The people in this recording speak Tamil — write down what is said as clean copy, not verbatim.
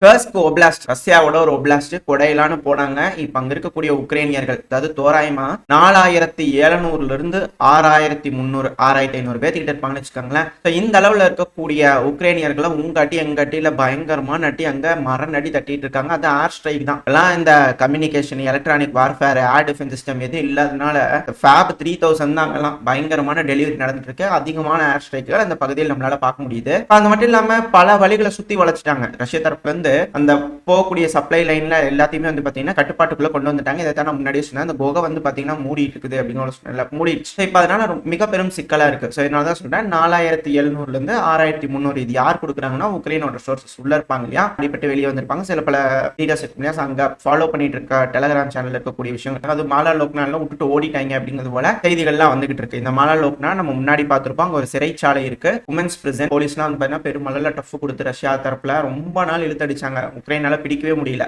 கர்ஸ்க் ஒப்லாஸ்ட் ரஷ்யாவோட ஒரு ஒப்லாஸ்ட் கொடையிலான்னு போனாங்க. இப்ப அங்க இருக்கக்கூடிய உக்ரைனியர்கள், அதாவது தோராயமா 4700 இருந்து 6300 6500 பேர்த்திட்ட இருப்பாங்கன்னு வச்சுக்கோங்களேன். இந்த அளவுல இருக்கக்கூடிய உக்ரைனியர்களை உங்காட்டி எங்காட்டியில பயங்கரமா நட்டி அங்க மரம் நடி தட்டிட்டு இருக்காங்க. அது ஏர் ஸ்ட்ரைக் தான். எல்லாம் இந்த communication, electronic warfare, air defence system எதுவும் இல்லாதனால ஃபேப் 3000 தான் அங்கெல்லாம் பயங்கரமான டெலிவரி நடந்துட்டு இருக்கு. அதிகமான ஏர் ஸ்ட்ரைக்குகள் அந்த பகுதியில் நம்மளால பார்க்க முடியுது. அது மட்டும் இல்லாம பல வழிகளை சுத்தி வளைச்சிட்டாங்க ரஷ்ய தரப்புல இருந்து. அந்த போகக்கூடிய சப்ளை லைன்ல எல்லாத்தையுமே வந்து பாத்தீங்கன்னா கட்டுப்பாட்டுக்குள்ள கொண்டு வந்துட்டாங்க. இதை தான் நான் முன்னாடியே சொன்னேன். அந்த குகை வந்து பாத்தீங்கன்னா மூடிட்டு இருக்குது அப்படின்னு மூடிடுச்சு. இப்ப அதனால மிக பெரும் சிக்கலா இருக்கு. ஸோ இதனால தான் சொல்றேன் 4700 இருந்து 6300 இது யார் கொடுக்குறாங்கன்னா உக்ரைனோட சோர்சஸ் உள்ள இருப்பாங்க இல்லையா, அடிப்பட்டு வெளியே வந்திருப்பாங்க. சில பல லீடர்ஸ் அங்க ஃபாலோ பண்ணிட்டு இருக்க டெலகிராம் சேனல் இருக்கக்கூடிய விஷயங்கள் அது மாலா லோக்னால விட்டுட்டு ஓடிட்டாங்க அப்படிங்கிறது போல செய்திகள்லாம் வந்துகிட்டு இருக்கு. இந்த மாலா லோக்னா நம்ம முன்னாடி பார்த்திருப்போம். அங்க ஒரு சிறைச்சாலை இருக்கு, உமன்ஸ் பிரிசன். போலீஸ்லாம் வந்து பாத்தீங்கன்னா பெருமளவுல டஃப் கொடுத்து ரஷ்யா தரப்புல ரொம்ப நாள் இழுத்தடிச்சாங்க. உக்ரைனால பிடிக்கவே முடியல.